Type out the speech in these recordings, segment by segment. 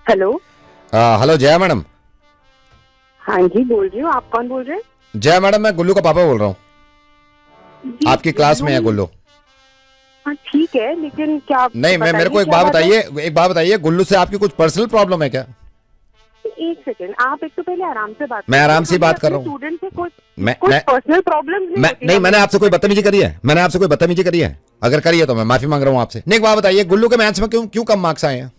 Hello. Hello Jaya madam. हाँ जी, बोल रही हूँ। आप कौन बोल रहे हैं? जया मैडम, मैं गुल्लू का पापा बोल रहा हूँ। जी, आपकी क्लास में है गुल्लू। हाँ ठीक है, लेकिन क्या नहीं, मैं मेरे को एक बात बताइए, गुल्लू से आपकी कुछ पर्सनल प्रॉब्लम है क्या? एक सेकंड, आप एक तो पहले आराम से बात मैं आराम से बात कर रहा हूँ। स्टूडेंट से कुछ मैं पर्सनल प्रॉब्लम नहीं, मैंने आपसे कोई बदतमीजी करी है? अगर करी है तो मैं माफी मांग रहा हूँ आपसे। नहीं, एक बात बताइए, गुल्लू के मैथ्स में क्यों कम मार्क्स आए हैं?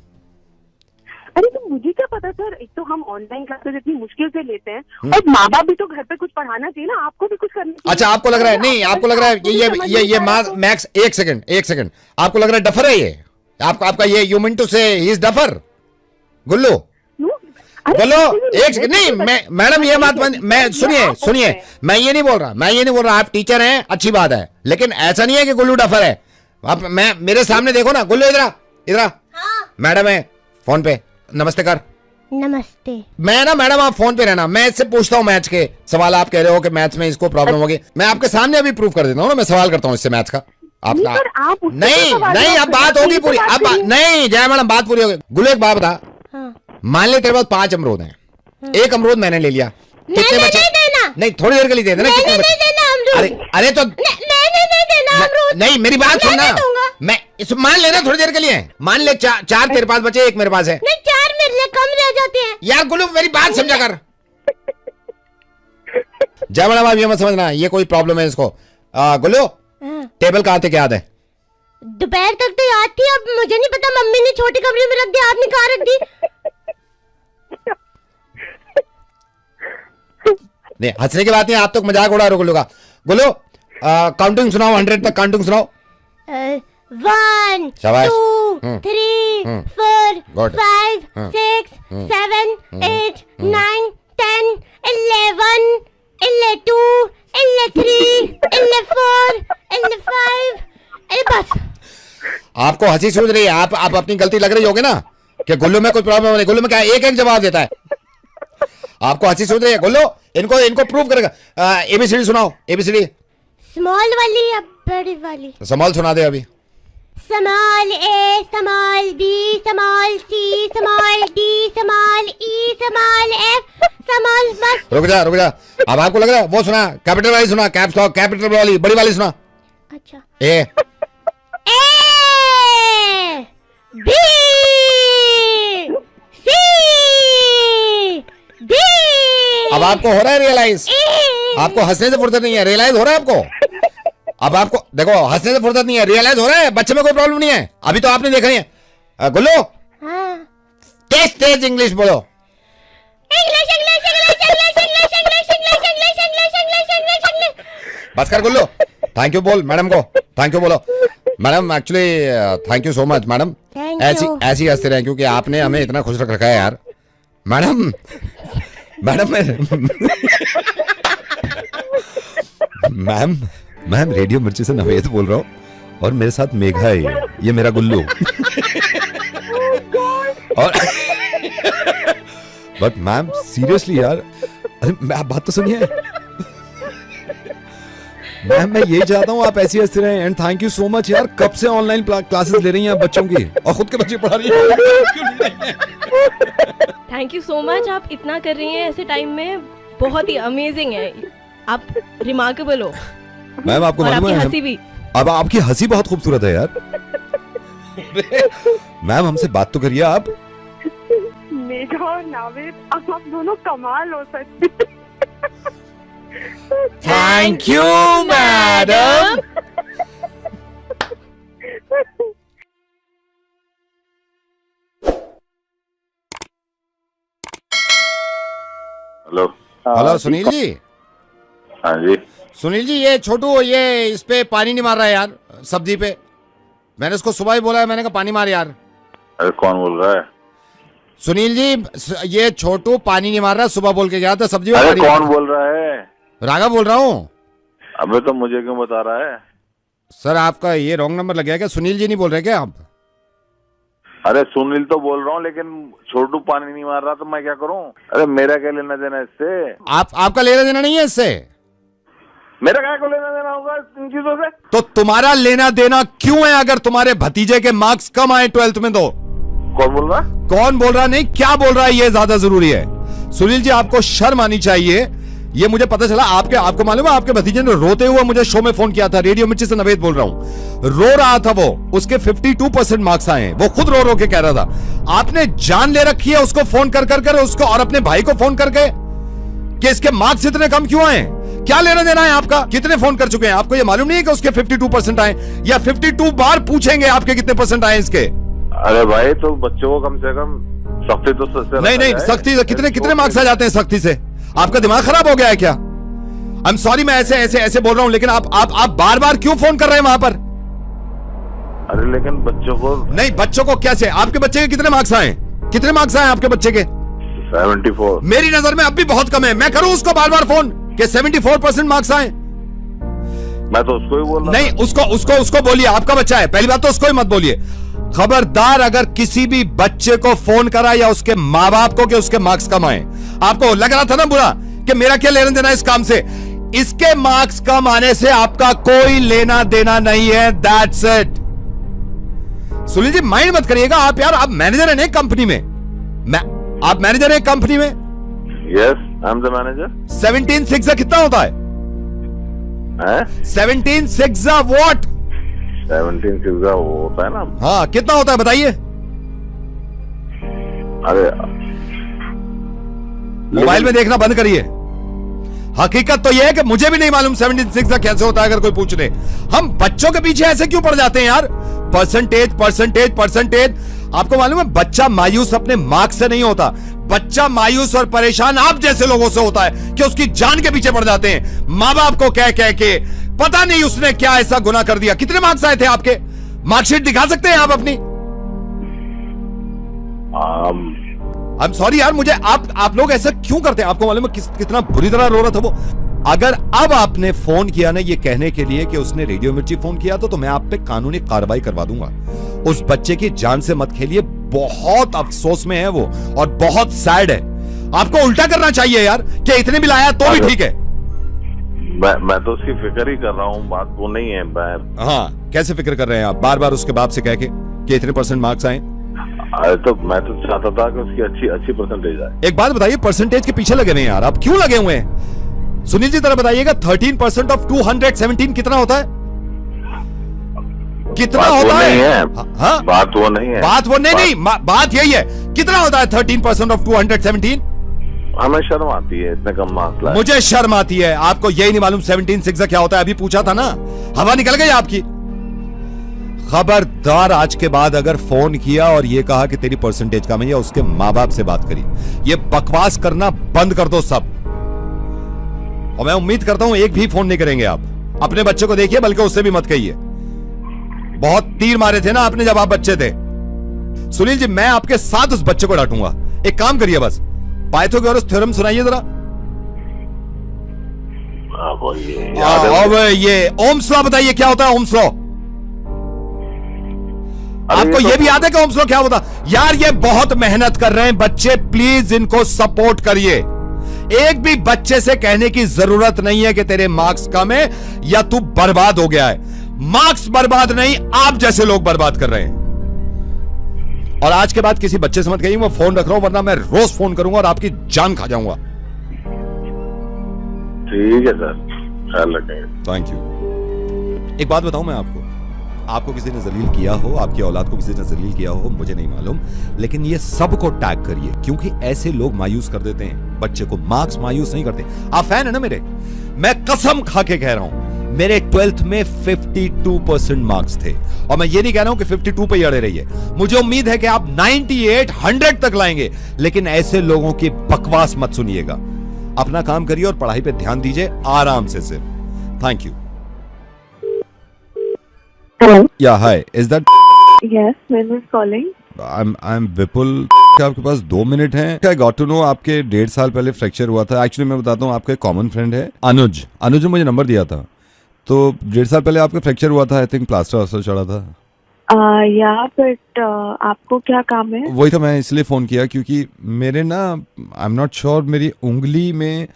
अरे तो मुझे क्या पता सर, एक तो हम ऑनलाइन क्लासेस इतनी मुश्किल से लेते हैं और माँ बाप भी तो घर पे कुछ पढ़ाना चाहिए ना, आपको भी कुछ करना चाहिए। अच्छा, आपको लग रहा है नहीं, आपको लग रहा है ये मैक्स एक सेकंड, आपको लग रहा है डफर है ये? आपका ये यू मीन टू से ही इज डफर? गुल्लू बोलो एक सेकंड। नहीं, मैडम ये बात मैं सुनिए, मैं ये नहीं बोल रहा, आप टीचर हैं, अच्छी बात है, लेकिन ऐसा नहीं है कि गुल्लू डफर है। आप मेरे सामने देखो ना, गुल्लू इधर मैडम है फोन पे, नमस्ते कर। नमस्ते। मैं ना मैडम, आप फोन पे रहना, मैं इससे पूछता हूँ मैथ्स के सवाल। आप कह रहे हो कि मैथ्स में इसको प्रॉब्लम होगी, मैं आपके सामने अभी प्रूफ कर देता हूँ ना, मैं सवाल करता हूँ इससे मैथ्स का। आप नहीं, अब बात होगी पूरी। अब नहीं जया मैडम, बात पूरी होगी। गुल्लू एक बात बता, मान ले तेरे पास 5 अमरूद हैं, एक अमरूद मैंने ले लिया, कितने बचे? नहीं, थोड़ी देर के लिए दे देना। कितने बचे? अरे तो नहीं, मेरी बात सुनना। मैं मान लेना थोड़ी देर के लिए, मान ले 4 तेरे पास बचे, 1 मेरे पास है। नहीं, 4 मेरे लिए कम रह जाते हैं। यार गुल्लू, मेरी बात समझा कर। जय मैडम, आप ये मत समझना ये कोई प्रॉब्लम है इसको। गुल्लू, टेबल कहाँ थे, क्या याद है? दोपहर तक तो याद थी, अब मुझे नहीं पता, मम्मी ने छोटे कमरे में रख दिया, आपने कहाँ रख दी? नहीं, हंसने की बात नहीं, आप तो मजाक उड़ा रहे हो गुल्लू का। गुल्लू, काउंटिंग सुनाओ, 100 तक काउंटिंग सुनाओ। 1 2 3 4 5 6 7 8 9 10 11 2 3 4 5। अरे बस, आपको हंसी सूझ रही है, आप अपनी गलती लग रही होगी ना कि गुल्लू में कोई प्रॉब्लम नहीं। गुल्लू में क्या एक जवाब देता है, आपको हंसी सूझ रही है। गुल्लू, इनको प्रूव करेगा। एबीसीडी सुनाओ, एबीसीडी। स्मॉल वाली या बड़ी वाली? स्मॉल सुना दे अभी। स्मॉल ए, small B, small C, small D, small ई, स्मॉल एफ, स्मॉल। बस रुक जा। अब आपको लग रहा है वो सुना, कैपिटल वाली सुना, कैप्स लॉक कैपिटल वाली, बड़ी वाली सुना। अच्छा, ए बी सी डी। अब आपको हो रहा है रियलाइज? आपको हंसने से फुर्सत नहीं है, रियलाइज हो रहा है आपको? अब आपको देखो, हंसने से फुर्सत नहीं है, रियलाइज हो रहा है बच्चे में कोई प्रॉब्लम नहीं है। अभी तो आपने देखा नहीं है। गुल्लू, तेज इंग्लिश बोलो। बस कर गुल्लू, थैंक यू बोल मैडम को, थैंक यू बोलो। Madam actually thank you so much madam, ऐसी हंसते रहे क्योंकि आपने हमें इतना खुश रखा है यार। मैडम मैम रेडियो मिर्ची से नवेद बोल रहा हूँ और मेरे साथ मेघा है, ये मेरा गुल्लू। और बट मैम सीरियसली यार, अरे आप बात तो सुनिए मैम, मैं यही चाहता हूँ आप ऐसी हंसते रहें। And thank you so much यार, कब से ऑनलाइन क्लासेस ले रही हैं आप बच्चों की और खुद के बच्चे पढ़ा रही हैं। थैंक यू सो मच, आप इतना कर रही हैं ऐसे टाइम में, बहुत ही अमेजिंग है, आप रिमार्केबल हो मैम। आपको मालूम है हंसी भी, अब आपकी हंसी बहुत खूबसूरत है यार। मैम हमसे बात तो करिए आप। मेघा और नावेद, आप दोनों कमाल हो सकते। Thank you madam. Hello Sunil ji. हाँ जी। सुनील जी, ये छोटू ये इस पे पानी नहीं मार रहा है यार, सब्जी पे। मैंने उसको सुबह ही बोला है, मैंने कहा पानी मार यार। अरे कौन बोल रहा है? सुनील जी, ये छोटू पानी नहीं मार रहा, सुबह बोल के गया था सब्जी में। अरे कौन बोल रहा है? राघव बोल रहा हूँ। अबे तो मुझे क्यों बता रहा है? सर आपका ये रॉन्ग नंबर लग गया क्या? सुनील जी नहीं बोल रहे क्या आप? अरे सुनील तो बोल रहा हूँ, लेकिन छोटू पानी नहीं मार रहा तो मैं क्या करूँ? अरे मेरा क्या लेना देना इससे? आपका लेना देना नहीं है इससे? मेरा क्या को लेना देना होगा इन चीजों से? तो तुम्हारा लेना देना क्यों है अगर तुम्हारे भतीजे के मार्क्स कम आए 12th में? तो कौन बोल रहा? कौन बोल रहा नहीं, क्या बोल रहा है ये ज्यादा जरूरी है। सुनील जी आपको शर्म आनी चाहिए। ये मुझे पता चला आपको मालूम है, आपके भतीजे ने रोते हुए मुझे शो में फोन किया था। रेडियो मिर्ची से नवेद बोल रहा हूं। रो रहा था वो, उसके 52% मार्क्स आए हैं। वो खुद रो रो के कह रहा था। आपने जान ले रखी है उसको फोन कर उसको और अपने भाई को फोन करके कि इसके मार्क्स इतने कम क्यों आए। क्या लेना देना है आपका? कितने फोन कर चुके हैं? आपको ये मालूम नहीं है कि उसके 52% आए, या 52 बार पूछेंगे आपके कितने परसेंट आए इसके? अरे भाई तो बच्चों को कम से कम सख्ती तो नहीं सख्ती से कितने मार्क्स आ जाते हैं सख्ती से? आपका दिमाग खराब हो गया है क्या? आई एम सॉरी, मैं ऐसे बोल रहा हूं, लेकिन आप बार बार क्यों फोन कर रहे हैं वहां पर? अरे लेकिन बच्चों को नहीं, बच्चों को कैसे? आपके बच्चे के कितने मार्क्स आए? कितने मार्क्स आए आपके बच्चे के? 74। मेरी नजर में अब भी बहुत कम है। मैं करूं उसको बार बार फोन कि 74% मार्क्स आए? मैं तो उसको ही बोल रहा। नहीं, उसको बोलिए, आपका बच्चा है। पहली बात तो उसको ही मत बोलिए। खबरदार अगर किसी भी बच्चे को फोन करा या उसके माँ बाप को कि उसके मार्क्स कम आए, आपको लग रहा था ना बुरा कि मेरा क्या लेना देना इस काम से? इसके मार्क्स कम आने से आपका कोई लेना देना नहीं है। That's it. Sunil ji mind मत करिएगा आप यार। आप मैनेजर हैं कंपनी में। आप मैनेजर हैं कंपनी में? Yes, I am the manager. 17 6 कितना होता है? 17 6 व्हाट? 17 6 होता है ना। हाँ, कितना होता है बताइए? अरे मोबाइल में देखना बंद करिए। हकीकत तो यह है कि मुझे भी नहीं मालूम 17 6 कैसे होता है। अगर कोई पूछ ले, हम बच्चों के पीछे ऐसे क्यों पड़ जाते हैं यार? परसेंटेज। आपको मालूम है बच्चा मायूस अपने मार्क्स से नहीं होता। बच्चा मायूस और परेशान आप जैसे लोगों से होता है कि उसकी जान के पीछे पड़ जाते हैं, माँ बाप को कह के। पता नहीं उसने क्या ऐसा गुनाह कर दिया। कितने मार्क्स आए थे आपके? मार्कशीट दिखा सकते हैं आप अपनी? आई एम सॉरी यार, मुझे आप लोग ऐसा क्यों करते हैं? आपको मालूम है कितना बुरी तरह रो रहा था वो। अगर अब आपने फोन किया ना ये कहने के लिए कि उसने रेडियो मिर्ची फोन किया तो मैं आप पे कानूनी कार्रवाई करवा दूंगा। उस बच्चे की जान से मत खेलिए। बहुत अफसोस में है वो और बहुत सैड है। आपको उल्टा करना चाहिए यार कि इतने भी लाया तो भी ठीक है। मैं तो उसकी फिक्र ही कर रहा हूँ, बात वो नहीं है। हाँ, कैसे फिक्र कर रहे हैं आप? बार बार उसके बाप से कह के कि इतने % मार्क्स आए। अरे तो मैं तो चाहता था कि उसकी अच्छी परसेंटेज आए। एक बात बताइए, परसेंटेज के पीछे लगे हुए हैं यार आप, क्यों लगे हुए हैं? सुनील जी जरा बताइएगा, 13% ऑफ 217 कितना होता है? कितना होता है? हाँ, बात वो नहीं है। बात यही है। कितना होता है 13% ऑफ 217? हमें शर्म आती है इतने कम मार्क्स लाए। मुझे शर्म आती है। आपको यही नहीं मालूम 17 6 क्या होता है? अभी पूछा था ना, हवा निकल गई आपकी। खबरदार आज के बाद अगर फोन किया और ये कहा कि तेरी परसेंटेज कम है, या उसके माँ बाप से बात करी, ये बकवास करना बंद कर दो सब। और मैं उम्मीद करता हूं एक भी फोन नहीं करेंगे आप। अपने बच्चे को देखिए, बल्कि उससे भी मत कहिए। बहुत तीर मारे थे ना आपने जब आप बच्चे थे। सुनील जी मैं आपके साथ उस बच्चे को डांटूंगा। एक काम करिए, बस पाइथागोरस थ्योरम सुनाइए जरा। ये ओम्स लॉ बताइए, क्या होता है ओम्स लॉ? आपको ये भी याद है कि ओम्स लॉ क्या होता? यार ये बहुत मेहनत कर रहे हैं बच्चे, प्लीज इनको सपोर्ट करिए। एक भी बच्चे से कहने की जरूरत नहीं है कि तेरे मार्क्स कम है या तू बर्बाद हो गया है। मार्क्स बर्बाद नहीं, आप जैसे लोग बर्बाद कर रहे हैं। और आज के बाद किसी बच्चे से मत कहिए मैं फोन रख रहा हूं, वरना मैं रोज फोन करूंगा और आपकी जान खा जाऊंगा। ठीक है सर, ख्याल रखेंगे। Thank you. एक बात बताऊं मैं आपको किसी ने जलील किया हो, आपकी औलाद को किसी ने जलील किया हो, मुझे नहीं मालूम, लेकिन ये सबको टैग करिए, क्योंकि ऐसे लोग मायूस कर देते हैं बच्चे को। मार्क्स मायूस नहीं करते। आप फैन है ना मेरे? मैं कसम खा के कह रहा हूं, मेरे 12th में 52% मार्क्स थे, और मैं ये नहीं कह रहा हूं कि 52 पे ही अड़े रहिए। मुझे उम्मीद है कि आप 98 100 तक लाएंगे, लेकिन ऐसे लोगों की बकवास मत सुनिएगा। अपना काम करिए और पढ़ाई पे ध्यान दीजिए आराम से सिर्फ। Thank you. Hello. Yeah, hi. Is that? Yes, when was calling? I'm Vipul. आपके पास 2 मिनट हैं? I got to know आपके 1.5 साल पहले फ्रैक्चर हुआ था। एक्चुअली मैं बताता हूँ, आपका एक कॉमन फ्रेंड है अनुज ने मुझे नंबर दिया था। तो 1.5 साल पहले आपका फ्रैक्चर हुआ था। आई थिंक प्लास्टर वास्टर चढ़ा था। बट आपको क्या काम है? वही था, मैं इसलिए फ़ोन किया क्योंकि मेरे ना, आई एम नॉट श्योर, मेरी उंगली में,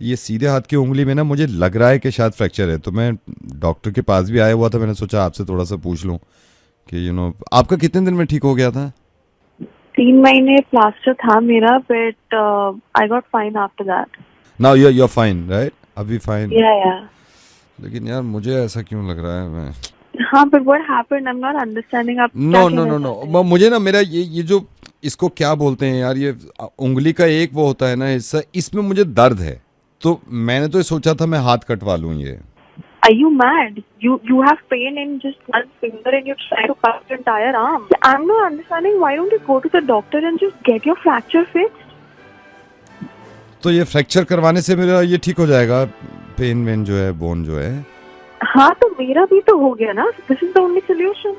ये सीधे हाथ की उंगली में ना, मुझे लग रहा है कि शायद फ्रैक्चर है। तो मैं डॉक्टर के पास भी आया हुआ था। मैंने सोचा आपसे थोड़ा सा पूछ लूं कि आपका कितने दिन में ठीक हो गया था? 3 महीने प्लास्टर था मेरा, but I got fine after that. Now you are fine right? अभी फाइन? या लेकिन यार मुझे ऐसा क्यों लग रहा है मैं हाँ, but what happened? I'm not understanding. आप नो मुझे ना मेरा ये जो इसको क्या बोलते हैं यार, ये उंगली का एक वो होता है ना हिस्सा, इसमें मुझे दर्द है, तो मैंने तो सोचा था मैं हाथ कटवा लूं ये। Are you mad? You have pain in just one finger and you're trying to cut your entire arm. I'm not understanding. Why don't you go to the doctor and just get your fracture fixed? तो ये fracture करवाने से मेरा ये ठीक हो जाएगा, pen when जो है, बोन जो है? हाँ, तो मेरा भी तो हो गया ना। This is the only solution.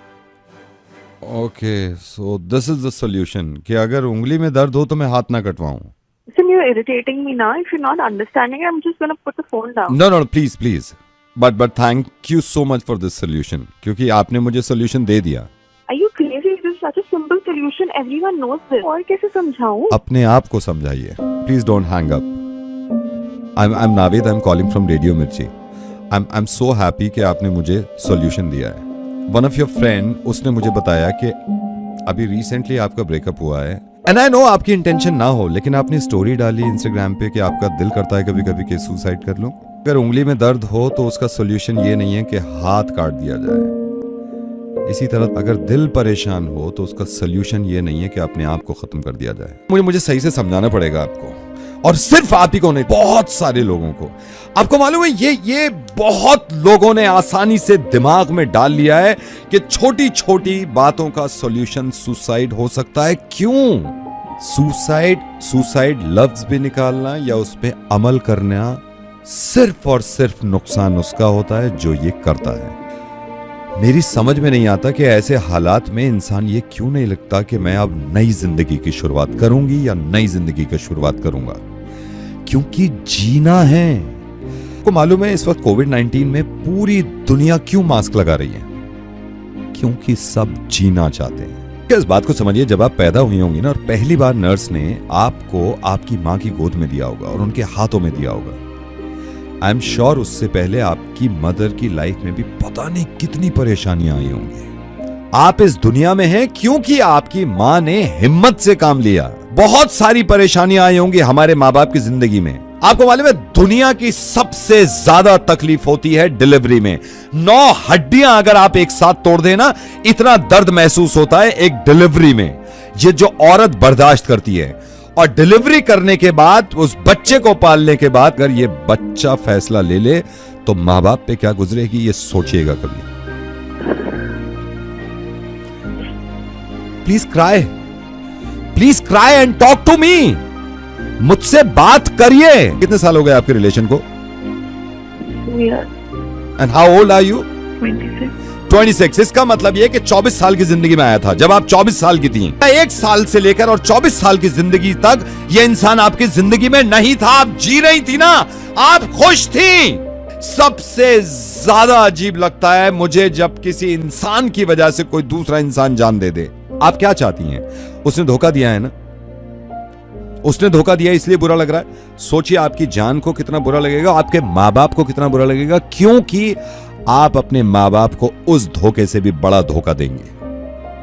Okay, so this is the solution कि अगर उंगली में दर्द हो तो मैं हाथ ना कटवाऊं। Listen, you're irritating me now. If you're not understanding, I'm just gonna put the phone down. No, please. But thank you so much for this solution, क्योंकि आपने मुझे solution दे दिया। Are you crazy? This is such a simple solution. Everyone knows this. और कैसे समझाऊं? अपने आप को समझाइए। Please don't hang up. I'm Navid. I'm calling from Radio Mirchi. I'm so happy कि आपने मुझे solution दिया है। One of your friend, उसने मुझे बताया कि अभी recently आपका breakup हुआ है। And I know आपकी intention ना हो, लेकिन आपने स्टोरी डाली Instagram पे कि आपका दिल करता है कभी-कभी कि सुसाइड कर लूं। अगर उंगली में दर्द हो तो उसका सोल्यूशन ये नहीं है कि हाथ काट दिया जाए। इसी तरह अगर दिल परेशान हो तो उसका सोल्यूशन ये नहीं है कि अपने आप को खत्म कर दिया जाए। मुझे सही से समझाना पड़ेगा आपको, और सिर्फ आप ही को नहीं, बहुत सारे लोगों को। आपको मालूम है ये बहुत लोगों ने आसानी से दिमाग में डाल लिया है कि छोटी छोटी बातों का सोल्यूशन सुसाइड हो सकता है। क्यों? सुसाइड लफ्ज भी निकालना या उस पे अमल करना सिर्फ और सिर्फ नुकसान उसका होता है जो ये करता है। मेरी समझ में नहीं आता कि ऐसे हालात में इंसान ये क्यों नहीं लगता कि मैं अब नई जिंदगी की शुरुआत करूंगी या नई जिंदगी की शुरुआत करूंगा, क्योंकि जीना है। आपको मालूम है इस वक्त कोविड-19 में पूरी दुनिया क्यों मास्क लगा रही है? क्योंकि सब जीना चाहते हैं। इस बात को समझिए, जब आप पैदा हुई होंगी ना और पहली बार नर्स ने आपको आपकी माँ की गोद में दिया होगा और उनके हाथों में दिया होगा, आई एम श्योर उससे पहले आपकी मदर की लाइफ में भी पता नहीं कितनी परेशानियां आई होंगी। आप इस दुनिया में हैं क्योंकि आपकी माँ ने हिम्मत से काम लिया। बहुत सारी परेशानियां आई होंगी हमारे माँ बाप की जिंदगी में। आपको मालूम है दुनिया की सबसे ज्यादा तकलीफ होती है डिलीवरी में। 9 हड्डियां अगर आप एक साथ तोड़ देना, इतना दर्द महसूस होता है एक डिलीवरी में, ये जो औरत बर्दाश्त करती है। और डिलीवरी करने के बाद, उस बच्चे को पालने के बाद अगर ये बच्चा फैसला ले ले तो माँ बाप पे क्या गुजरेगी ये सोचिएगा कभी। Please cry and talk to me. मुझसे बात करिए। कितने साल हो गए आपके रिलेशन को? And how old are you? 26। इसका मतलब ये कि 24 साल की जिंदगी में आया था जब आप 24 साल की थी। 1 साल से लेकर और 24 साल की जिंदगी तक ये इंसान आपकी जिंदगी में नहीं था। आप जी रही थी ना, आप खुश थी। सबसे ज्यादा अजीब लगता है मुझे जब किसी इंसान की वजह से कोई दूसरा इंसान जान दे दे। आप क्या चाहती हैं? उसने धोखा दिया है ना, उसने धोखा दिया इसलिए बुरा लग रहा है। सोचिए आपकी जान को कितना बुरा लगेगा, आपके माँ बाप को कितना बुरा लगेगा, क्योंकि आप अपने माँ बाप को उस धोखे से भी बड़ा धोखा देंगे।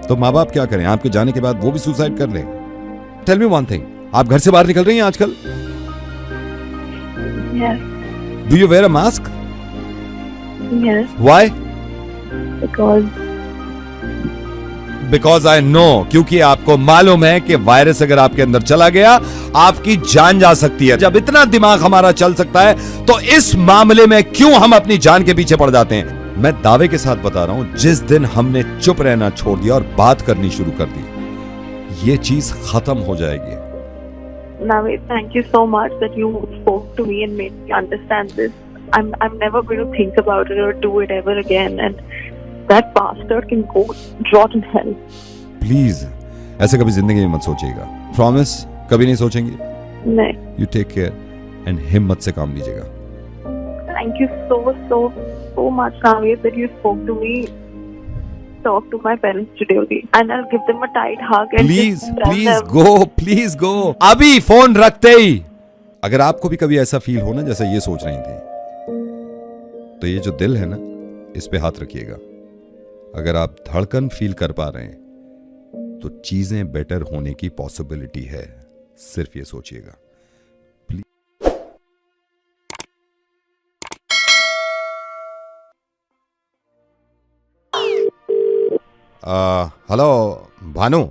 तो माँ बाप क्या करें? आपके जाने के बाद वो भी सुसाइड कर लें। टेल मी वन थिंग, आप घर से बाहर निकल रही हैं आजकल? Yes. Do you wear a mask? Yes. Why? Because I know, क्योंकि आपको मालूम है कि वायरस अगर आपके अंदर चला गया आपकी जान जा सकती है। जब इतना दिमाग हमारा चल सकता है तो इस मामले में क्यों हम अपनी जान के पीछे पड़ जाते हैं? मैं दावे के साथ बता रहा हूं, जिस दिन हमने चुप रहना छोड़ दिया और बात करनी शुरू कर दी, ये चीज खत्म हो जाएगी। Navid, thank you so much that you spoke to me and made me understand this. I'm never going to think about it or do it ever again, and that bastard can go rot in hell. Please ऐसे कभी जिंदगी में मत सोचिएगा। Promise कभी नहीं सोचेंगी? नहीं। You take care and हिम्मत से काम लीजिएगा। Thank you so much, Navid, that you spoke to me. Talk to my parents today only, and I'll give them a tight hug. And please go अभी phone रखते ही। अगर आपको भी कभी ऐसा फील हो ना जैसा ये सोच रही थी, तो ये जो दिल है ना, इस पे हाथ रखिएगा। अगर आप धड़कन फील कर पा रहे हैं तो चीजें बेटर होने की पॉसिबिलिटी है। सिर्फ ये सोचिएगा। हेलो भानु।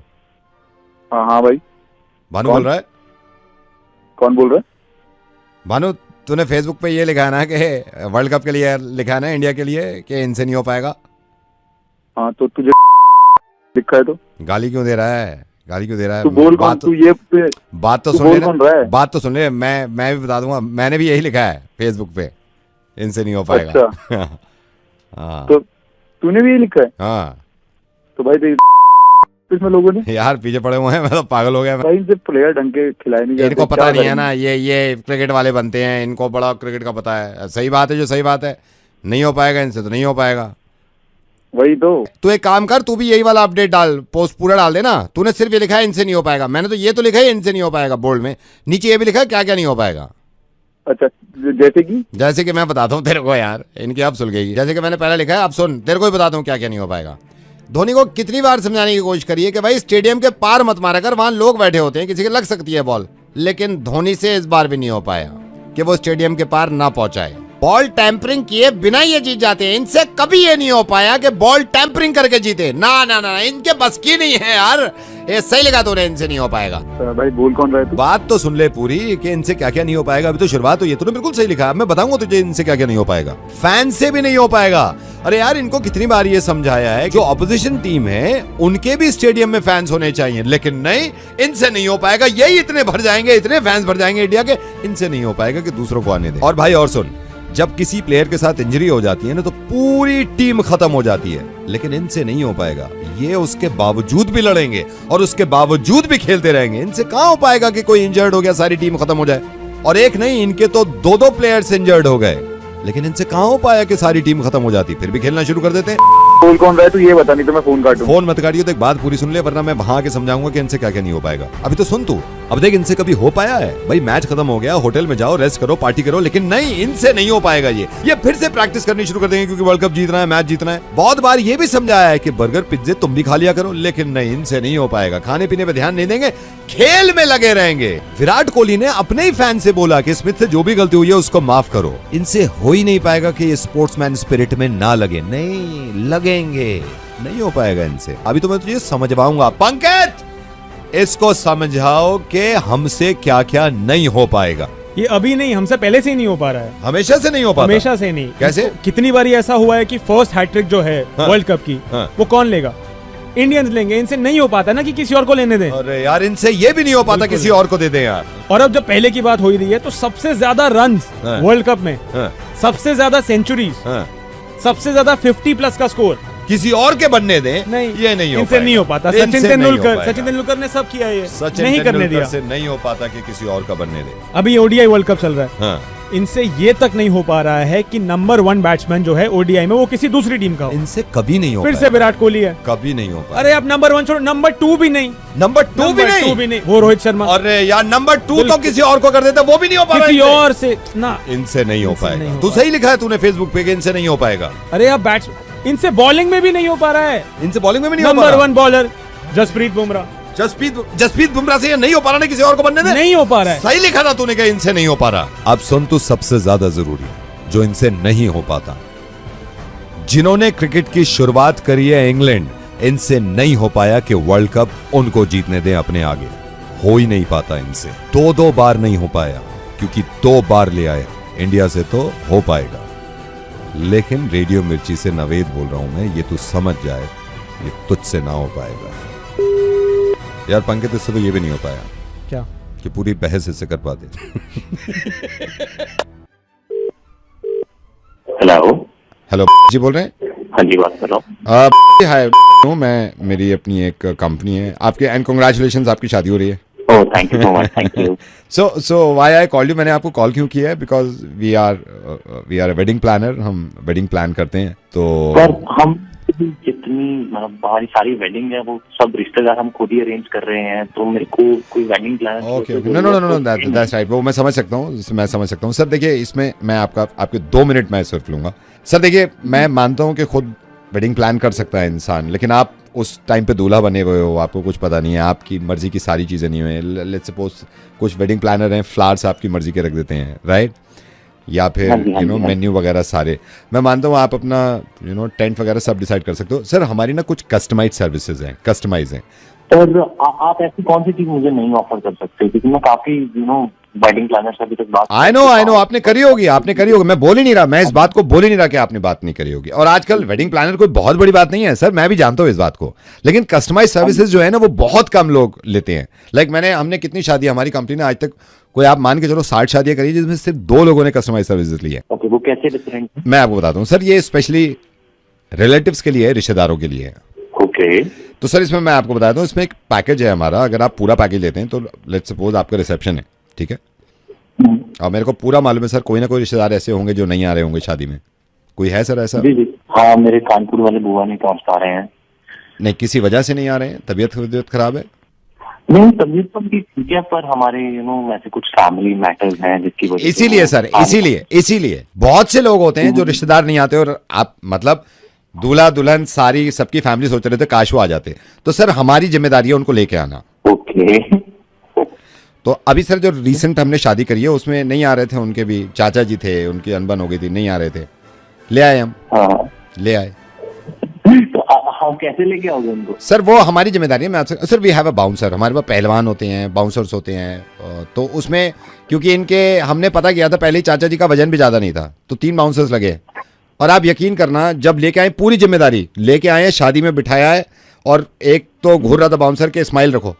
हाँ भाई। भानु बोल रहा है? कौन बोल रहा है? भानु, तूने फेसबुक पे ये लिखा है ना कि वर्ल्ड कप के लिए लिखा है ना इंडिया के लिए कि इनसे नहीं हो पाएगा। हाँ तो तुझे लिखा है तो गाली क्यों दे रहा है? गाली क्यों दे रहा है? तू बोल कौन? तू ये बात तो सुन ले, बात तो सुन ले। मैं भी बता दूंगा, मैंने भी यही लिखा है फेसबुक पे, इनसे नहीं हो पाएगा। अच्छा। हाँ तो तूने भी यही लिखा है? हाँ। तो भाई इसमें लोगों ने यार पीछे पड़े हुए हैं, मैं तो पागल हो गया। भाई इनसे प्लेयर ढंग के खिलाए नहीं जाते। इनको पता नहीं है ना, ये क्रिकेट वाले बनते हैं, इनको बड़ा क्रिकेट का पता है। सही बात है, जो सही बात है। नहीं हो पाएगा इनसे, तो नहीं हो पाएगा। वही तो। तू एक काम कर, तू भी यही वाला अपडेट डाल, पोस्ट पूरा डाल देना। तूने सिर्फ ये लिखा है इनसे नहीं हो पाएगा, मैंने तो ये तो लिखा है इनसे नहीं हो पाएगा बोल्ड में, नीचे ये भी लिखा है क्या क्या नहीं हो पाएगा। अच्छा, जैसे कि मैं बताता हूँ तेरे को यार, इनकी अब सुल गई। जैसे कि मैंने पहले लिखा है, अब सुन, तेरे को ही बताता हूँ क्या क्या नहीं हो पाएगा। धोनी को कितनी बार समझाने की कोशिश करी है कि भाई स्टेडियम के पार मत मारा कर, वहां लोग बैठे होते हैं, किसी के लग सकती है बॉल। लेकिन धोनी से इस बार भी नहीं हो पाया कि वो स्टेडियम के पार ना पहुंचाए। बॉल टैंपरिंग किए बिना ये जीत जाते हैं। इनसे कभी ये नहीं हो पाया कि बॉल टैंपरिंग करके जीते। ना ना ना, इनके बस की नहीं है यार। ये सही लगा तूने, इनसे नहीं हो पाएगा। भाई बोल कौन रहा है तू? बात तो सुन ले पूरी कि इनसे क्या क्या नहीं हो पाएगा। अभी तो शुरुआत हुई है, तूने बिल्कुल सही लिखा। मैं बताऊंगा तुझे इनसे क्या क्या नहीं हो पाएगा। फैन से भी नहीं हो पाएगा। अरे यार, इनको कितनी बार ये समझाया है जो ऑपोजिशन टीम है उनके भी स्टेडियम में फैंस होने चाहिए, लेकिन नहीं, इनसे नहीं हो पाएगा। यही इतने भर जाएंगे, इतने फैंस भर जाएंगे इंडिया के, इनसे नहीं हो पाएगा कि दूसरों को आने दे। और भाई और सुन, जब किसी प्लेयर के साथ इंजरी हो जाती है ना तो पूरी टीम खत्म हो जाती है, लेकिन इनसे नहीं हो पाएगा। ये उसके बावजूद भी लड़ेंगे और उसके बावजूद भी खेलते रहेंगे। इनसे कहां हो पाएगा कि कोई इंजर्ड हो गया सारी टीम खत्म हो जाए। और एक नहीं, इनके तो दो प्लेयर्स इंजर्ड हो गए, लेकिन इनसे कहां हो पाया कि सारी टीम खत्म हो जाती, फिर भी खेलना शुरू कर देते हैं। बोल कौन रहा है तू, ये बता, नहीं तो मैं फोन काटूं। फोन मत काटियो, तो एक बात पूरी सुन ले, वरना मैं वहां के समझाऊंगा कि इनसे क्या क्या नहीं हो पाएगा। अभी तो सुन तू, अब देख इनसे कभी हो पाया है? भाई मैच खत्म हो गया, होटल में जाओ, रेस्ट करो, पार्टी करो, लेकिन नहीं, इनसे नहीं हो पाएगा। ये फिर से प्रैक्टिस करनी शुरू कर देंगे क्योंकि वर्ल्ड कप जीतना है, मैच जीतना है। बहुत बार ये भी समझाया है कि बर्गर पिज्जे तुम भी खा लिया करो, लेकिन नहीं, इनसे नहीं हो पाएगा। खाने पीने पे ध्यान नहीं देंगे, खेल में लगे रहेंगे। विराट कोहली ने अपने ही फैन से बोला कि स्मिथ से जो भी गलती हुई है उसको माफ करो। इनसे हो ही नहीं पाएगा कि ये स्पोर्ट्समैन स्पिरिट में ना लगे। नहीं लगेंगे, नहीं हो पाएगा इनसे। अभी तो मैं तुझे समझवाऊंगा। पंकज, इसको समझाओ कि हमसे क्या क्या नहीं हो पाएगा। ये अभी नहीं, हमसे पहले से ही नहीं हो पा रहा है। हमेशा से नहीं हो पाता? हमेशा से नहीं। कैसे? कितनी बार ऐसा हुआ है कि फर्स्ट हैट्रिक जो है वर्ल्ड कप की, वो कौन लेगा? इंडियंस लेंगे। इनसे नहीं हो पाता ना कि किसी और को लेने दें। अरे यार, इनसे ये भी नहीं हो पाता किसी और को दे दें यार। और अब जब पहले की बात हो रही है तो सबसे ज्यादा रन्स वर्ल्ड कप में, सबसे ज्यादा सेंचुरीज, सबसे ज्यादा 50+ का स्कोर किसी और के बनने दें। नहीं, ये नहीं हो इनसे नहीं हो पाता। सचिन तेंदुलकर ने सब किया, ये नहीं करने दिया। से नहीं हो पाता कि किसी और का बनने दे। अभी ओडीआई वर्ल्ड कप चल रहा है, इनसे ये तक नहीं हो पा रहा है कि नंबर 1 बैट्समैन जो है ओडीआई में वो किसी दूसरी टीम का हो। इनसे कभी नहीं हो फिर से विराट कोहली है, कभी नहीं हो पाया। अरे अब नंबर 1 छोड़ो, नंबर 2 भी नहीं। नंबर 2 भी नहीं, वो रोहित शर्मा। अरे यार, नंबर 2 तो किसी और को कर देता, वो भी नहीं हो पा रहा। किसी और से ना, इनसे नहीं हो पाएगा। तू सही लिखा है तूने फेसबुक पे कि इनसे नहीं हो पाएगा। अरे अब इनसे बॉलिंग में भी नहीं हो पा रहा है। इनसे बॉलिंग में भी नहीं हो पा रहा। Number 1 bowler Jasprit Bumrah. जसप्रीत बुमराह से ये नहीं हो पा रहा ना, किसी और को बनने दे। नहीं हो पा रहा है। सही लिखा था तूने कि इनसे नहीं हो पा रहा। अब सुन तू, सबसे ज्यादा जरूरी जो इनसे नहीं हो पाता, जिन्होंने क्रिकेट की शुरुआत करी है इंग्लैंड, इनसे नहीं हो पाया कि वर्ल्ड कप उनको जीतने दें अपने आगे। हो ही नहीं पाता इनसे। 2 बार नहीं हो पाया, क्योंकि 2 बार ले आए। इंडिया से तो हो पाएगा, लेकिन रेडियो मिर्ची से नवेद बोल रहा हूं मैं, ये तू समझ जाए, ये तुझसे ना हो पाएगा यार। पंकज, इससे तो ये भी नहीं हो पाया क्या कि पूरी बहस इससे कर पाते। हेलो जी बोल रहे हैं? हाँ जी, बात कर रहा हूँ। हाय, मैं, मेरी अपनी एक कंपनी है आपके, एंड कांग्रेचुलेशंस, आपकी शादी हो रही है। Oh, thank you so much. Thank you. So why I called you? मैंने आपको कॉल क्यों किया है? Because we are a wedding planner. हम wedding plan करते हैं। तो सर, हम जितनी हमारी सारी वेडिंग है वो सब रिश्तेदार हम खुद ही अरेंज कर रहे हैं, तो मेरे को कोई wedding plan. Okay, no, that's right. वो मैं समझ सकता हूँ, सर। देखिए, इसमें मैं आपके 2 मिनट मैं सिर्फ लूंगा। सर देखिए, मैं मानता हूँ कि खुद वेडिंग प्लान कर सकता है इंसान, लेकिन आप उस टाइम पे दूल्हा बने हुए हो, आपको कुछ पता नहीं है, आपकी मर्जी की सारी चीज़ें नहीं हुई, लेट्स सपोज कुछ वेडिंग प्लानर हैं, फ्लावर्स आपकी मर्जी के रख देते हैं, राइट, या फिर यू नो मेन्यू वगैरह सारे, मैं मानता हूँ आप अपना यू नो टेंट वगैरह सब डिसाइड कर सकते हो। सर हमारी ना कुछ कस्टमाइज सर्विसेज हैं, कस्टमाइज हैं। और आप ऐसी कौन सी चीज मुझे नहीं ऑफर कर सकते, क्योंकि मैं काफी यू नो वेडिंग प्लानर से अभी तक बात आई नो आपने करी होगी, मैं बोल ही नहीं रहा, मैं इस बात को बोल ही नहीं रहा कि आपने बात नहीं करी होगी। और आजकल वेडिंग प्लानर कोई बहुत बड़ी बात नहीं है सर, मैं भी जानता हूँ इस बात को, लेकिन कस्टमाइज सर्विसेज जो है ना वो बहुत कम लोग लेते हैं। लाइक हमने कितनी शादी, हमारी कंपनी ने आज तक कोई आप मान के चलो 60 शादियां करी जिसमें सिर्फ 2 लोगों ने कस्टमाइज सर्विसेज ली है। ओके, वो कैसे डिफरेंट है? मैं आपको बताता हूँ सर, ये स्पेशली रिलेटिव्स के लिए है, रिश्तेदारों के लिए है। ओके, तो सर इसमें मैं आपको बताता हूँ, इसमें एक पैकेज है हमारा, अगर आप पूरा पैकेज लेते हैं तो लेट्स सपोज आपका रिसेप्शन है, ठीक है, और मेरे को पूरा मालूम है सर कोई ना कोई रिश्तेदार ऐसे होंगे जो नहीं आ रहे होंगे शादी में, कोई है सर ऐसा? जी जी हाँ, मेरे कानपुर वाले बुआ नहीं पहुंच पा रहे हैं। नहीं, किसी वजह से नहीं आ रहे हैं, तबीयत खराब है? नहीं, तबीयत तो ठीक है, पर हमारे यू नो वैसे कुछ फैमिली मैटर्स हैं जिसकी वजह से। इसीलिए सर, इसीलिए बहुत से लोग होते हैं जो रिश्तेदार नहीं आते, और आप मतलब दूल्हा दुल्हन सारी सबकी फैमिली सोच रहे थे काश वो आ जाते, तो सर हमारी जिम्मेदारी है उनको लेके आना। ओके, तो अभी सर जो रिसेंट हमने शादी करी है उसमें नहीं आ रहे थे, उनके भी चाचा जी थे, उनकी अनबन हो गई थी, नहीं आ रहे थे, ले आए हम। हाँ, ले आए। तो हम कैसे लेके आओगे उनको? सर वो हमारी जिम्मेदारी है। मैं आपसे sir, we have a bouncer, हमारे पास पहलवान होते हैं, बाउंसर्स होते हैं, तो उसमें क्योंकि इनके हमने पता किया था पहले ही चाचा जी का वजन भी ज़्यादा नहीं था, तो 3 बाउंसर्स लगे, और आप यकीन करना जब लेके आए पूरी जिम्मेदारी लेके आए, शादी में बिठाया है, और एक तो घूर रहा था बाउंसर के स्माइल रखो।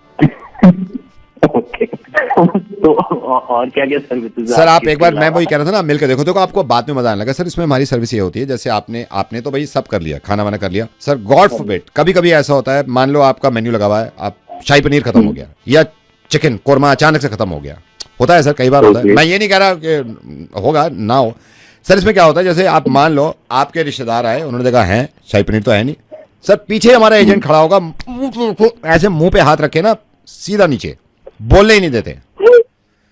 तो और क्या क्या सर्विसेज सर आप एक बार, मैं वही कह रहा था ना, मिलकर देखो, देखो आपको बाद में मजा आने लगा। सर इसमें हमारी सर्विस ये होती है, जैसे आपने तो भाई सब कर लिया, खाना वाना कर लिया, सर गॉड फॉरबिड कभी कभी ऐसा होता है, मान लो आपका मेन्यू लगा हुआ है, आप शाही पनीर खत्म हो गया या चिकन कोरमा अचानक से खत्म हो गया, होता है सर, कई बार होता है, मैं ये नहीं कह रहा कि होगा ना हो। सर इसमें क्या होता है, जैसे आप मान लो आपके रिश्तेदार आए, उन्होंने देखा है शाही पनीर तो है नहीं, सर पीछे हमारा एजेंट खड़ा होगा, ऐसे मुंह पे हाथ रखे ना सीधा नीचे, बोलने ही नहीं देते।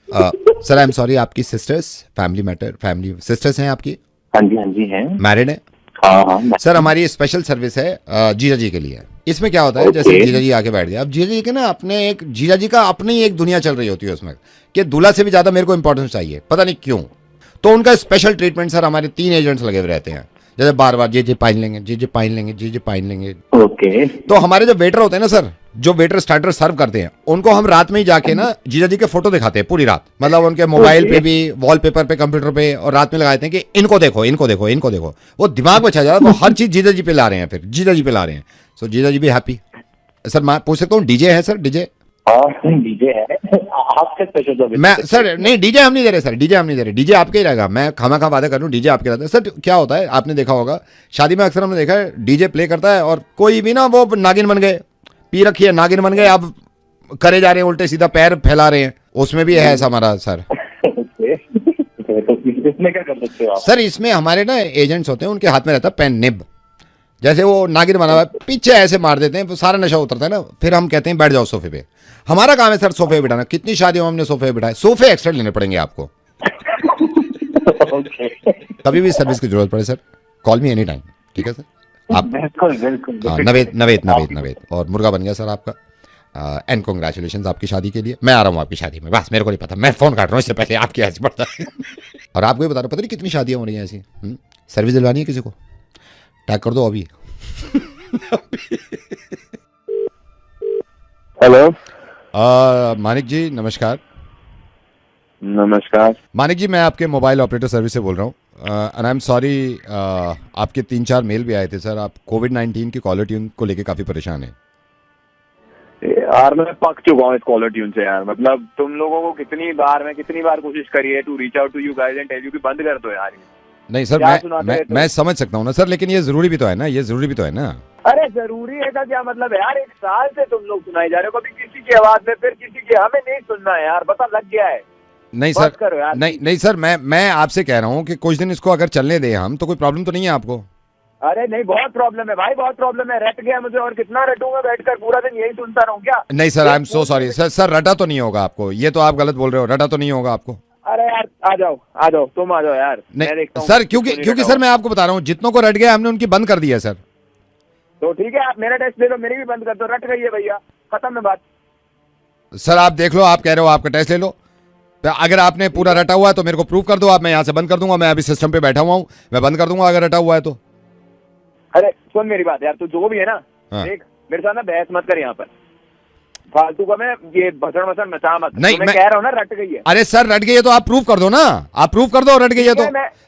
सर आई एम सॉरी, आपकी सिस्टर्स फैमिली सिस्टर्स हैं आपकी? हाँ जी हैं। मैरिड है? हाँ। सर हमारी स्पेशल सर्विस है जीजा जी के लिए। इसमें क्या होता है, जैसे जीजा जी आके बैठ गए, अब जीजा जी के ना जीजा जी का अपनी एक दुनिया चल रही होती है उसमें, कि दूल्हा से भी ज्यादा मेरे को इंपॉर्टेंस चाहिए, पता नहीं क्यों, तो उनका स्पेशल ट्रीटमेंट सर हमारे 3 एजेंट्स लगे हुए रहते हैं, जैसे बार बार जी पाइन लेंगे, जी पाइन लेंगे, जी पाइन लेंगे। ओके, तो हमारे जो वेटर होते हैं ना सर, जो वेटर स्टार्टर सर्व करते हैं, उनको हम रात में ही जाके ना जीजा जी के फोटो दिखाते हैं पूरी रात, मतलब उनके मोबाइल पे भी, वॉलपेपर पे, कंप्यूटर पे, और रात में लगाते हैं कि इनको देखो, इनको देखो, इनको देखो, वो दिमाग में छा जाता है, वो हर चीज जीजा जी पे ला रहे हैं, फिर जीजा जी पे ला रहे हैं। सो जीजा जी भी हैप्पी। सर मैं पूछ सकता हूँ, डीजे है सर? डीजे डीजे है आपका स्पेशल? मैं सर नहीं, डीजे हम नहीं दे रहे सर, डीजे हम नहीं दे रहे, डीजे आपके ही रहेगा, मैं खामा वादा कर रहा हूँ, डीजे आपके रहता है। सर क्या होता है, आपने देखा होगा शादी में अक्सर हमने देखा है डीजे प्ले करता है, और कोई भी ना वो नागिन बन गए, पी रखी है, नागिन बन गए, अब करे जा रहे हैं उल्टे सीधा, पैर फैला रहे हैं, उसमें भी है ऐसा हमारा सर। इसमें क्या कर सकते हो आप? सर इसमें हमारे ना एजेंट्स होते हैं, उनके हाथ में रहता है पेन निब, जैसे वो नागिन बना हुआ है, पीछे ऐसे मार देते हैं, सारा नशा उतरता है ना, फिर हम कहते हैं बैठ जाओ सोफे पे। हमारा काम है सर सोफे पे बिठाना, कितनी शादियों में हमने सोफे पे बिठाए, सोफे एक्स्ट्रा लेने पड़ेंगे आपको। कभी भी सर्विस की जरूरत पड़े sir, call me any time, ठीक है सर? आप नवेद और मुर्गा बन गया सर आपका, एंड कॉन्ग्रेचुलेशन आपकी शादी के लिए। मैं आ रहा हूँ आपकी शादी में, बस मेरे को नहीं पता, मैं फोन काट रहा हूँ, इससे पहले आपकी ऐसे पड़ता है। और आपको भी बता रहा हूँ, पता नहीं कितनी शादियाँ हो रही हैं ऐसी, सर्विस दिलवानी है किसी को, टैग कर दो अभी। हेलो मानिक जी नमस्कार। नमस्कार मानिक जी, मैं आपके मोबाइल ऑपरेटर सर्विस से बोल रहा हूँ, एंड आई एम सॉरी, आपके 3-4 मेल भी आए थे सर, आप कोविड-19 की कॉलर ट्यून को लेके काफी परेशान हैं। यार मैं पक चुका हूँ इस कॉलर ट्यून से यार, मतलब तुम लोगों को कितनी बार कोशिश करी है to reach out to you guys and tell you कि बंद कर दो यार। नहीं सर, मैं समझ सकता हूँ ना सर, लेकिन ये जरूरी भी तो है ना, ये जरूरी भी तो है ना। अरे जरूरी है का क्या मतलब है यार, 1 साल से तुम लोग सुनाई जा रहे हो, कभी किसी की आवाज में, फिर किसी की, हमें नहीं सुनना है यार, पता लग गया है। नहीं सर, करो यार। नहीं सर, मैं आपसे कह रहा हूँ कि कुछ दिन इसको अगर चलने दें हम, तो कोई प्रॉब्लम तो नहीं है आपको? अरे नहीं, बहुत प्रॉब्लम है भाई, बहुत प्रॉब्लम है, रट गया मुझे, और कितना रटूंगा बैठकर, पूरा दिन यही सुनता रहूं क्या? नहीं sir, I am so sorry sir, रटा तो नहीं होगा आपको, ये तो आप गलत बोल रहे हो, रटा तो नहीं होगा आपको। अरे यार आ जाओ तुम आ जाओ यार। नहीं सर, क्योंकि सर मैं आपको बता रहा हूँ, जितनों को रट गया हमने उनकी बंद कर दी है सर। तो ठीक है, आप मेरा टेस्ट ले लो, मेरी भी बंद कर दो, रट गई है भैया, खत्म है बात। सर आप देख लो, आप कह रहे हो आपका टेस्ट ले लो, अगर आपने पूरा रटा हुआ है तो मेरे को प्रूव कर दो आप, मैं यहाँ से बंद कर दूंगा। मैं अभी सिस्टम पे बैठा हुआ हूँ, मैं बंद कर दूंगा अगर रटा हुआ है तो। अरे सुन मेरी बात यार, तू जो भी है ना, देख मेरे साथ ना बहस मत कर यहाँ पर, फालतू का मैं ये भसड़ मसड़ मचा मत। नहीं मैं कह रहा हूँ ना रट गई है। अरे सर रट गई है तो आप प्रूव कर दो ना, आप प्रूव कर दो रट गई है तो।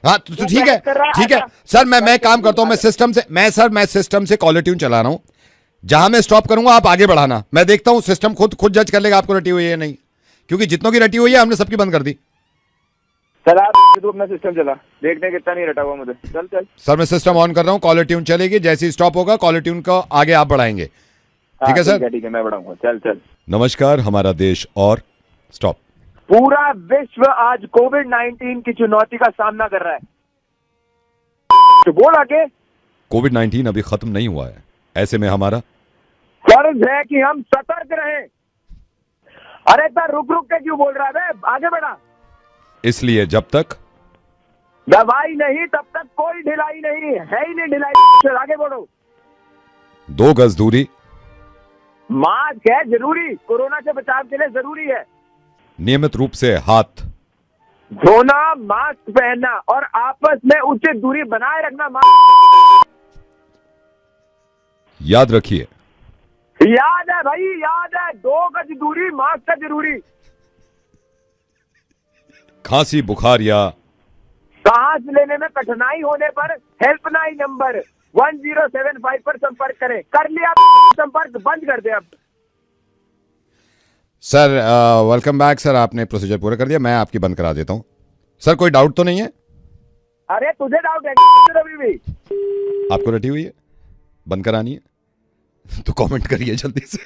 हाँ तो ठीक है ठीक है सर, मैं काम करता हूँ, मैं सिस्टम से कॉलर ट्यून चला रहा हूँ, जहां मैं स्टॉप करूंगा आप आगे बढ़ाना, मैं देखता हूँ सिस्टम खुद जज कर लेगा आपको रटी हुई है या नहीं, क्योंकि जितनों की रटी हुई है हमने सबकी बंद कर दी। चल आप तू अपना सिस्टम चला, देखने कितना नहीं रटा हुआ मुझे। चल चल सर मैं सिस्टम ऑन कर रहा हूँ, कॉलर ट्यून चलेगी, जैसे ही स्टॉप होगा कॉलर ट्यून को आगे आप बढ़ाएंगे। ठीक है सर, ठीक है मैं बढ़ाऊंगा। चल चल। नमस्कार हमारा देश और स्टॉप। पूरा विश्व आज कोविड-19 की चुनौती का सामना कर रहा है, तो बोल आगे। कोविड-19 अभी खत्म नहीं हुआ है, ऐसे में हमारा फर्ज है कि हम सतर्क रहें। अरे इतना रुक रुक के क्यों बोल रहा है, आगे बढ़ा। इसलिए जब तक दवाई नहीं तब तक कोई ढिलाई नहीं है, ही नहीं ढिलाई। आगे बढ़ो। 2 गज दूरी, मास्क है जरूरी, कोरोना से बचाव के लिए जरूरी है, नियमित रूप से हाथ धोना, मास्क पहनना और आपस में उचित दूरी बनाए रखना। मास्क याद रखिए, याद है भाई, याद है, 2 गज दूरी, मास्क है जरूरी। खांसी बुखार या सांस लेने में कठिनाई होने पर हेल्पलाइन नंबर 1075 पर संपर्क करें। कर लिया संपर्क, बंद कर दे अब। सर वेलकम बैक सर, आपने प्रोसीजर पूरा कर दिया, मैं आपकी बंद करा देता हूँ। सर कोई डाउट तो नहीं है? अरे तुझे डाउट है अभी भी? आपको रटी हुई है, बंद करानी है तो कमेंट करिए जल्दी से।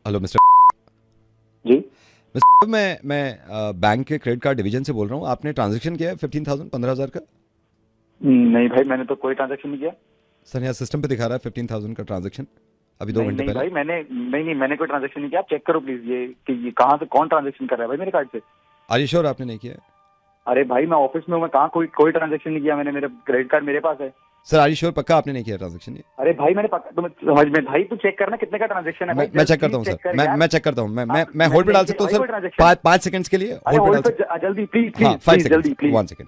हेलो मिस्टर जी मिस्टर, मैं बैंक के क्रेडिट कार्ड डिवीजन से बोल रहा हूँ। आपने ट्रांजैक्शन किया है 15,000 15,000 का? नहीं भाई, मैंने तो कोई ट्रांजैक्शन नहीं किया। सर यहाँ सिस्टम पे दिखा रहा है 15,000 का ट्रांजैक्शन अभी 2 घंटे पहले। भाई मैंने कोई ट्रांजैक्शन नहीं किया। आप चेक करो प्लीज, ये कहाँ से कौन ट्रांजैक्शन कर रहा है भाई मेरे कार्ड से? आर यू श्योर आपने नहीं किया? अरे भाई मैं ऑफिस में हूँ, मैं कहाँ कोई ट्रांजैक्शन नहीं किया मैंने, मेरा क्रेडिट कार्ड मेरे पास है। सर आर यू श्योर पक्का आपने नहीं किया ट्रांजैक्शन? अरे भाई मैंने पक्का, तुम समझ में भाई, तू चेक करना कितने का ट्रांजैक्शन है। मैं चेक करता हूँ सर, मैं चेक करता हूँ, मैं होल्ड पे डाल सकता हूँ सर 5 सेकंड्स के लिए? होल्ड पे डाल जल्दी प्लीज, 5 सेकंड, 1 सेकंड।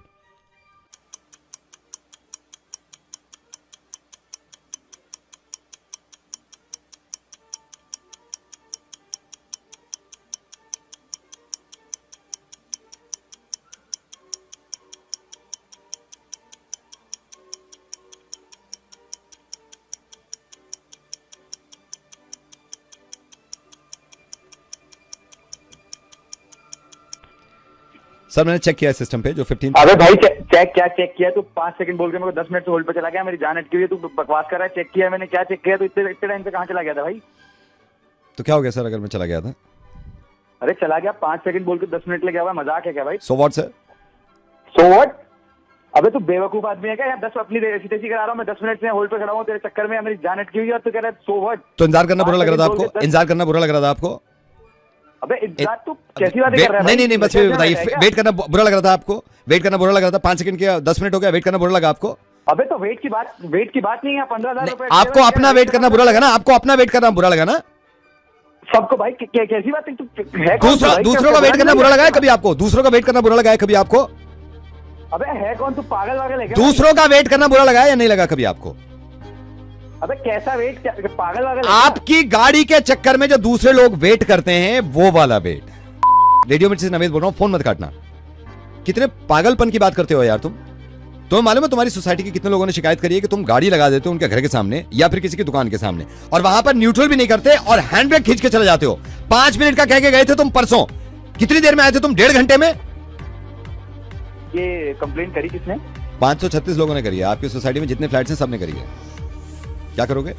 सर मैंने चेक किया है सिस्टम पे जो 15। अबे भाई चेक किया? तू 5 सेकंड बोल के मेरे को 10 मिनट से होल्ड पे चला गया, मेरी जान अटकी हुई है, तू बकवास कर रहा है। चेक किया मैंने, क्या चेक किया? तो इतने टाइम से कहाँ चला गया था भाई? तो क्या हो गया सर अगर मैं चला गया था? अरे चला गया, 5 सेकंड बोल के 10 मिनट ले गया हुआ, मजाक है क्या भाई? So what sir? So what? अबे तू बेवकूफ आदमी है क्या? यार 10 अपनी ऐसी तैसी करा रहा हूँ मैं, 10 मिनट से होल्ड पे खड़ा हूँ तेरे चक्कर में, मेरी जान अटकी हुई है और तू कह रहा है सो व्हाट? तो इंतजार करना बुरा लग रहा था आपको? इंतजार करना बुरा लग रहा था आपको? अबे इंतजार तू कैसी बातें कर रहा है? नहीं बस बताइए, वेट करना बुरा लग रहा था आपको? वेट करना बुरा लग रहा था? 5 सेकंड किया, 10 मिनट हो गया, वेट करना बुरा लगा आपको? अबे तो वेट की बात नहीं है। 15,000 रुपए आपको अपना वेट करना बुरा लगा ना? आपको अपना वेट करना बुरा लगा ना? सबको भाई कैसी बात है? दूसरों का वेट करना बुरा लगा है कभी आपको? दूसरों का वेट करना बुरा लगा है कभी आपको? अबे है कौन तू, पागल वागल है क्या? दूसरों का वेट करना बुरा लगा है या नहीं लगा कभी आपको? अबे कैसा वेट, पागल वागल? आपकी गाड़ी के चक्कर में जो दूसरे लोग वेट करते हैं वो वाला वेट। रेडियो मिर्ची से नवेद बोल रहा हूं, फोन मत काटना। कितने पागलपन की बात करते हो यार तुम। तुम्हें मालूम है तुम्हारी सोसाइटी के कितने लोगों ने शिकायत करी है कि तुम गाड़ी लगा देते हो उनके घर के सामने या फिर किसी की दुकान के सामने और वहां पर न्यूट्रल भी नहीं करते और हैंड ब्रेक खींच के चले जाते हो। 5 मिनट का कह के गए थे तुम परसों, कितनी देर में आए थे तुम? 1.5 घंटे में। ये कंप्लेन करी किसने? 536 लोगों ने करी है। आपकी सोसाइटी में जितने फ्लैट्स हैं सबने करी है। क्या करोगे?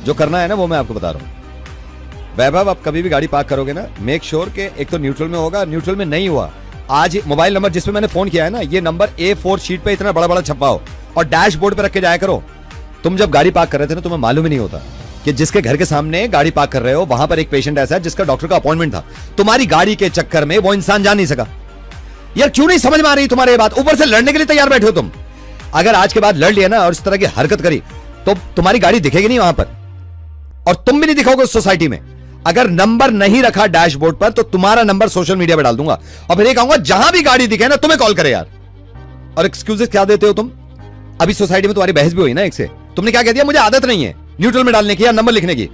जो करना है ना वो मैं आपको बता रहा हूं। वैभव, आप कभी भी गाड़ी पार्क करोगे ना, मेक श्योर कि एक तो न्यूट्रल में होगा, न्यूट्रल में नहीं हुआ। आज मोबाइल नंबर जिसपे मैंने फोन किया है ना, ये नंबर A4 शीट पे इतना बड़ा बड़ा छपा हो और डैशबोर्ड पे रख के जाया करो। तुम जब गाड़ी पार्क कर रहे थे ना तुम्हें मालूम ही नहीं होता। कि जिसके घर के सामने गाड़ी पार्क कर रहे हो वहां पर एक पेशेंट ऐसा है जिसका डॉक्टर का अपॉइंटमेंट था, तुम्हारी गाड़ी के चक्कर में वो इंसान जा नहीं सका। यार क्यों नहीं समझ में आ रही तुम्हारी बात? ऊपर से लड़ने के लिए तैयार बैठे हो तुम। अगर आज के बाद लड़ लिया ना और इस तरह की हरकत करी तो तुम्हारी गाड़ी दिखेगी नहीं वहां पर, और तुम भी नहीं दिखोगे उस सोसाइटी में। अगर नंबर नहीं रखा डैशबोर्ड पर तो तुम्हारा नंबर सोशल मीडिया पे डाल दूंगा और फिर ये कहूंगा जहां भी गाड़ी दिखे ना तुम्हें कॉल करे यार। और एक्सक्यूजेस क्या देते हो तुम? अभी सोसाइटी में तुम्हारी बहस भी हुई ना एक से, तुमने क्या कह दिया? मुझे आदत नहीं है न्यूट्रल में डालने की या नंबर लिखने की।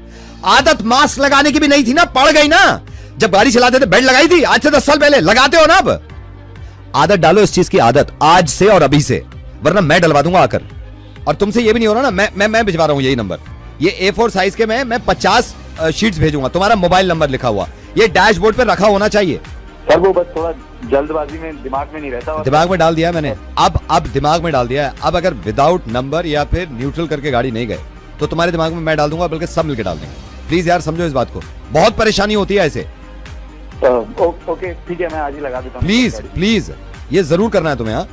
आदत मास्क लगाने की भी नहीं थी ना, पड़ गई ना। जब गाड़ी चलाते थे बेल्ट लगाई थी, आज से 10 साल पहले लगाते हो ना। अब आदत डालो इस चीज की, आदत आज से और अभी से, वरना मैं डलवा दूंगा आकर। और तुमसे ये भी नहीं हो रहा ना, मैं भिजवा रहा हूं यही नंबर, ये A4 साइज के मैं 50 शीट्स भेजूंगा, तुम्हारा मोबाइल नंबर लिखा हुआ, ये डैशबोर्ड पे रखा होना चाहिए। सर वो बस थोड़ा जल्दबाजी में दिमाग में नहीं रहता। दिमाग में डाल दिया मैंने, अब दिमाग में डाल दिया है। अब अगर विदाउट नंबर या फिर न्यूट्रल करके गाड़ी नहीं गए तो तुम्हारे दिमाग में मैं डाल दूंगा, बल्कि सब मिलकर डाल देंगे। प्लीज यार समझो इस बात को, बहुत परेशानी होती है ऐसे। ओके ठीक है, मैं आज ही लगा देता हूँ। प्लीज ये जरूर करना है तुम्हें। हाँ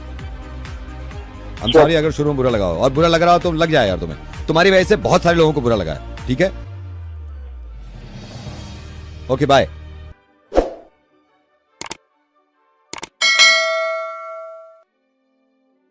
हम सॉरी अगर शुरू में बुरा लगा हो, और बुरा लग रहा हो तो लग जाए यार तुम्हें, तुम्हारी वजह से बहुत सारे लोगों को बुरा लगा है। ठीक है, ओके बाय।